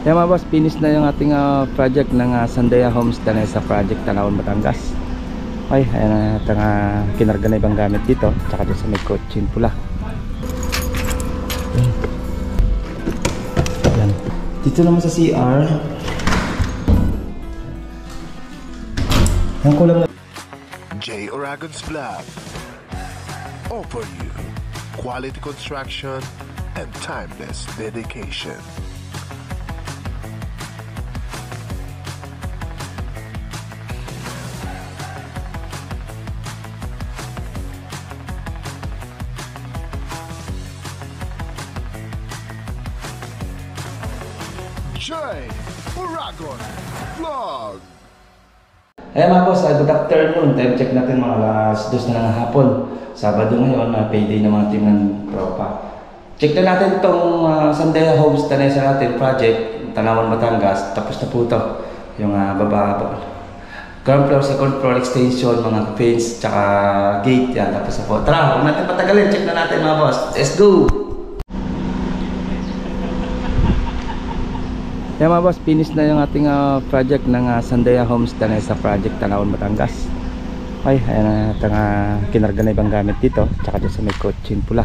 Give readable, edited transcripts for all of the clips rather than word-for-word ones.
Yan mga boss, finish na yung ating project ng Sandaya Homes sa project Tanawan, Batangas. Okay, ayan na itong kinarga na ibang gamit dito, tsaka doon sa may kotsin pula. Ayan. Dito naman sa CR, ang kulang na J. Oragon's Vlog offer you quality construction and timeless dedication. J. Oragon Vlog. Ayan mga boss, good afternoon. Time check natin mga alas 2 na ng hapon. Sabado ngayon, payday ng mga team ng tropa. Check na natin itong Sandaya Homes sa natin project, Tanawan, Batangas. Tapos na po ito. Yung ground floor, second floor extension, mga fence, tsaka gate. Yan, tapos na po. Tara, huwag natin patagalin. Check na natin mga boss. Let's go! Yan mga boss, finish na yung ating project ng Sandaya Homes sa project Tanawan, Batangas. Okay, ayan na itong kinarga na ibang gamit dito, tsaka doon sa may kotsin pula.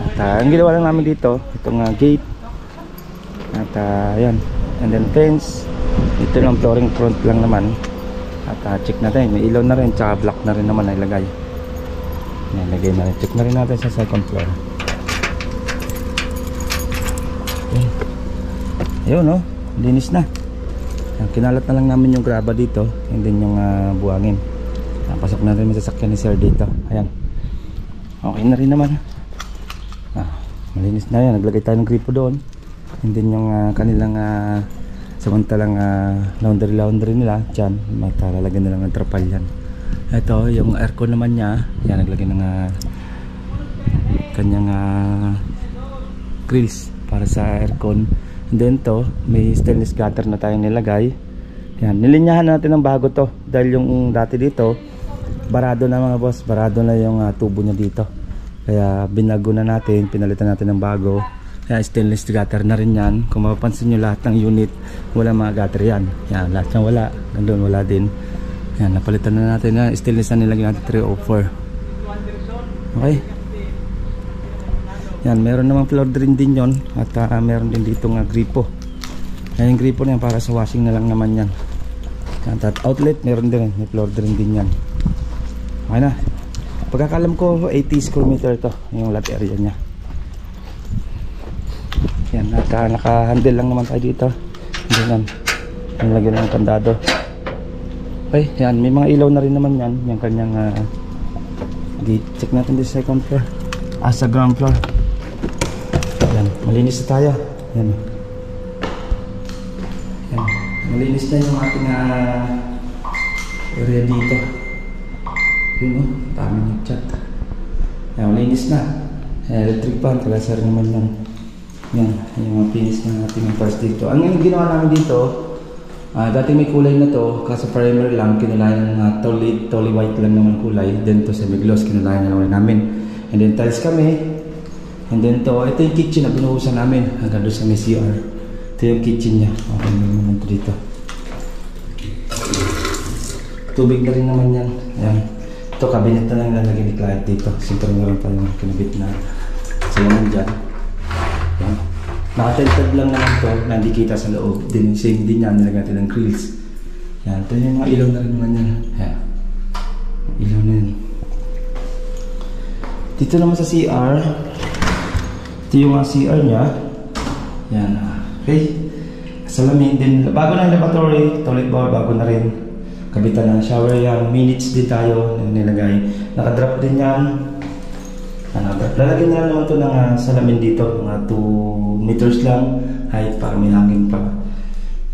At ang ginawa lang namin dito, itong gate. At ayan, and then fence. Ito lang flooring front lang naman. At check natin, may ilaw na rin, tsaka block na rin naman na ilagay. Ayan, lagay na rin. Check na rin natin sa second floor. Okay. Ayun, linis na. Kinalat na lang namin yung graba dito, and then yung buhangin. Pasok na rin yung sasakyan ni sir dito. Ayan, okay na rin naman. Malinis na yan. Naglagay tayo ng gripo doon, and then yung kanilang samantalang laundry nila dyan, magtalalagyan na lang ng trapal yan. Ito yung aircon naman niya. Yan, naglagay ng kanyang grills para sa aircon. And then to, may stainless gutter na tayong nilagay. Yan, nilinyahan natin ng bago to, dahil yung dati dito barado na mga boss, barado na yung tubo niya dito. Kaya binago na natin, pinalitan natin ng bago. Kaya stainless gutter na rin yan. Kung mapapansin nyo, lahat ng unit wala mga gutter yan. Yan, lahat yan wala, nandun wala din. Yan, napalitan na natin yan. Stainless na nilagyan natin 304. Okay. Yan, meron namang floor drain din yon. At meron din dito nga gripo. Yan, yung gripo na yan para sa washing na lang naman yan. At outlet meron din, may floor drain din yan. Okay na. Pagkakalam ko 80 square meter ito, yung lot area nya. Yan, naka-handle lang naman tayo dito. Yan, nilagyan ng kandado. Okay, yan, may mga ilaw na rin naman yan. Yung kanyang gate. Check natin din sa second floor, sa ground floor. Yan, malinis na tayo. Yan. Yan, malinis na yung ating area dito. Yun dami nag-chat. Yan, malinis na. Electric fan, kalasar naman yan. Yan, yung finish na ating first dito. Ang ginawa namin dito, dati may kulay na to, kaso primer lang, kinulayan ng totally white lang naman kulay. Then to semi-gloss, kinulayan na naman namin. And then tiles kami. And then to, ito yung kitchen na binuhusan namin hanggang doon sa may CR. Ito yung kitchen nya. Okay naman ito dito. Tubig na rin naman yan. Ayan. Ito cabinet na lang nalagyan ni client dito. Siyempre meron pa yung kinabit na salaman dyan. Ayan. Nakatiltad lang naman ito. Nandi kita sa loob. Then same din yan. Nilagyan natin ng grills. Ayan. Ito yung mga ilaw na rin naman yan. Ayan. Ilaw na yan. Dito naman sa CR. Ito yung CR nya. Yan. Okay. Salamin din. Bago na yung lavatory. Toilet bowl. Bago na rin. Kabitan ng shower yan. Minutes din tayo. Nilagay. Nakadrop din yan. Lalagyan na naman ito ng salamin dito. Mga 2 meters lang. Height para may hangin pa.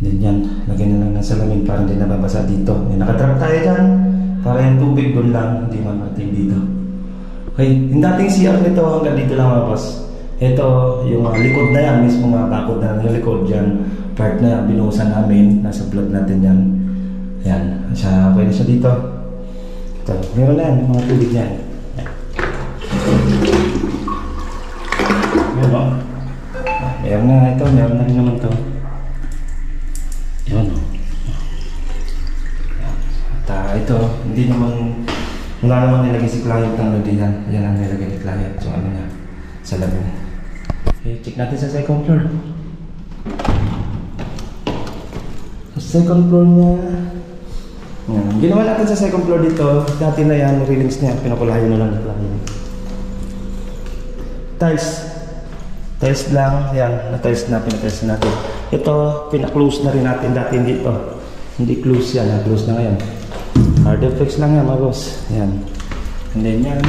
Then yan. Lagyan na lang ng salamin para hindi nababasa dito. Nakadrop tayo dyan. Para yung tubig doon lang. Hindi mamating dito. Okay. Yung dating CR nito hanggang dito lang mga boss. Ito, yung likod na yan, mismo mga bakod na yung likod dyan, part na binuhusan namin, nasa vlog natin yan. Ayan, okay na siya dito. Ito, meron na yan, yung mga tubig niyan. Meron na ito, meron na rin naman ito. Yun. At ito, hindi naman, wala naman nilagay si client ng lodihan. Yan ang nilagay ni client. So ano niya, sa lamin. Okay, check natin sa second floor. Sa second floor niya, yan. Ginawa natin sa second floor dito. Dati na yan, railings niya, pinakulayo na lang ni client. Tiles. Tiles lang, yan, na-tiles na, pinatiles na natin. Ito, pina-close na rin natin. Dati hindi ito. Hindi close yan, na-close na ngayon. Hard effects lang yan, mga boss. Yan. And then yan,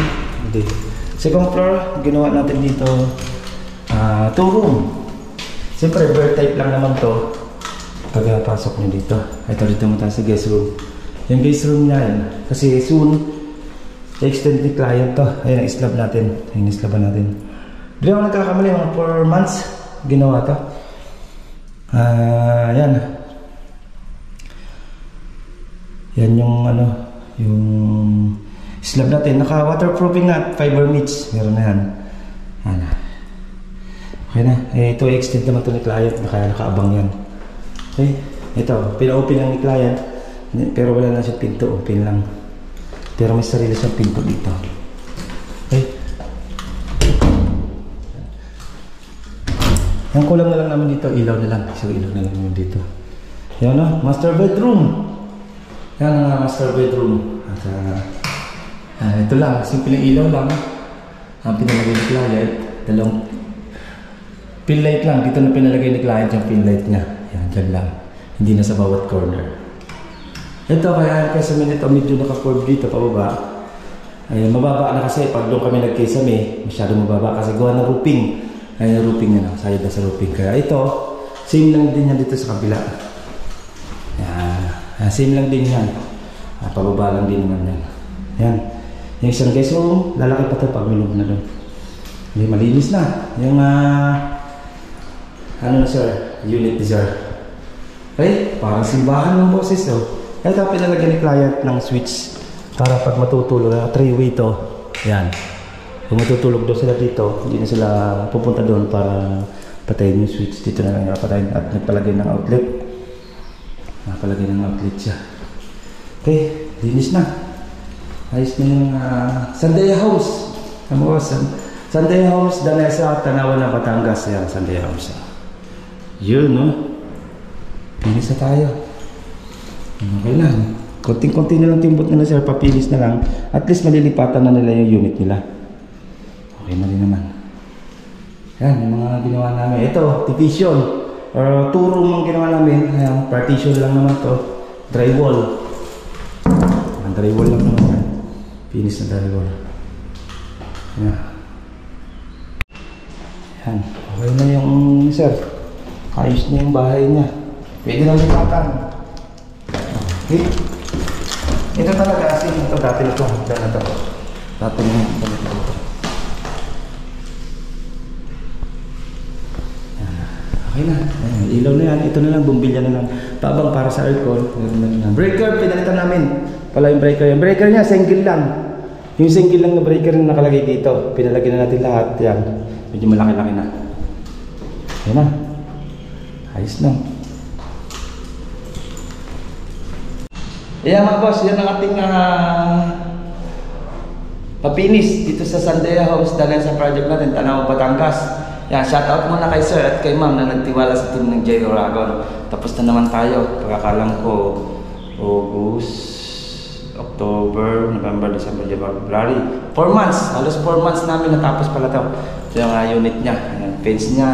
hindi. Second floor, ginawa natin dito, 2 room. Siyempre, bird type lang naman to. Pagpasok nyo dito. Ito dito mo tayo sa guest room. Yung guest room niya yan. Kasi soon, i-extend ni client to. Ayan, i-slab natin. Ayan, i-slaban natin. Hindi ako nagkakamali, mga 4 months ginawa to. Yan. Yan yung ano, yung slab natin. Naka-waterproofing na, fiber meats. Meron na yan. Ano. Okay na. Ito, i-extend naman to ni client. Kaya nakaabang yan. Okay. Ito, pina-open lang ni client. Pero wala na siyang pinto. Open lang. Pero may sarili siyang pinto dito. Okay. Ang kulang na lang namin dito, ilaw na lang. Isang ilaw na lang namin dito. Yan o, master bedroom. Yan ang master bedroom. At ito lang, simple ilaw lang. Ang pinalagay ni client, dalawang pin light lang. Dito na pinalagay ni client yung pin light niya. Yan, dyan lang. Hindi na sa bawat corner. Ito, kaya sa minute medyo naka-curve dito, pababa. Ay, mababa na kasi pag doon kami nagkisame, masyado mababa kasi gawa ng roofing. Ay, roofing na lang, sayad na sa roofing. Kaya ito, same lang din yan dito sa kabila. Yan, same lang din yan. Pababa lang din naman yan. Yan. Yung isang guys, so, lalaki pa ito pag minum na doon. Hindi, malinis na. Yung, ano na sir, unit ni sir. Okay, parang simbahan ng boses, oh. Ito, pinalagyan ni client ng switch para pag matutulog, 3-way to. Yan. Kung matutulog doon sila dito, hindi na sila pupunta doon para patayin yung switch. Dito na lang napatayin at nagpalagay ng outlet. Napalagay ng outlet siya. Okay, linis na. Ayos na yung Sandia House. Sandia House, Danesa, Tanawan ng Batangas. Yan, Sandia House. Yun, no? Pinis na tayo. Okay lang. Konting-konti na lang timbot nila sir, papilis na lang. At least malilipatan na nila yung unit nila. Okay na rin naman. Yan, yung mga ginawa namin. Ito, division. Or 2 room ang ginawa namin. Ayan, partition lang naman to. Drywall. Ayan, drywall lang naman yan. Finish na drywall. Ayan. Yan. Okay na yung sir. Ayos na yung bahay niya. Pwede na lipatan. Okay. Ito talaga kasi ito dati na ito. Dati na ito. Dati na ito. Okay na. Ayan, ilaw na yan. Ito na lang. Bumbilya na lang. Tabang para sa aircon. Breaker. Pinalitan namin. Pala yung breaker. Yung breaker niya, single lang. Yung single lang na breaker na nakalagay dito. Pinalagyan na natin lahat. Yan. Medyo malaki-laki na. Ayan na. Ayos na. Ayan mga boss. Yan ang ating papinis dito sa Sandia House dahil sa project natin, Tanawan, Batangas. Yan, shoutout muna kay sir at kay ma'am na nagtiwala sa team ng J. Oragon. Tapos na naman tayo. Pagkakalam ko, August, October, November, December, January, February. 4 months. Halos 4 months namin natapos pala ito. Ito yung unit niya. Yung fence niya.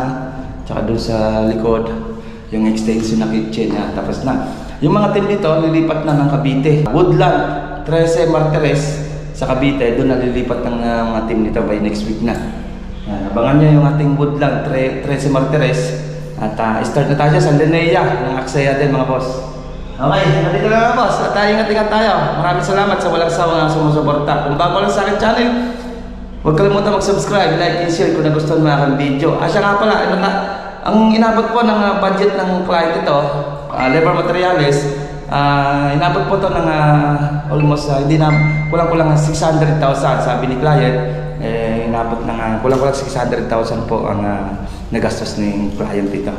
Tsaka doon sa likod. Yung extension na kitchen niya. Tapos na. Yung mga team nito, lilipat na ng Cavite. Woodland, 13 Martires sa Cavite. Doon na lilipat ng mga team nito by next week na. Yan, abangan nyo yung ating Woodland, 13 Martires. At start na tayo sa Linnea, ng Aksaya din mga boss. Okay, nandito na mga boss. At ingat-ingat tayo. Maraming salamat sa walang sawang sumusuporta. Kung bago lang sa akin channel, huwag kalimutan mag-subscribe, like, and share kung nagustuhan mo aking video. Siya nga pala, ang inabot po ng budget ng client ito, labor materials, inabot po ito ng almost, hindi na, kulang-kulang 600,000 sabi ni client. Inabot ng kulang-kulang 600,000 po ang nagastos ng client dito.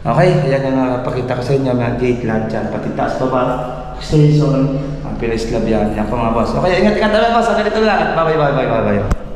Okay, ayan yung napakita ko sa inyo, mga gate lahat dyan, pati taas pa ba, station, ang Pilis Club yan, yan po mga boss. Okay, ingat-ingat na boss, hanggang dito lang, bye.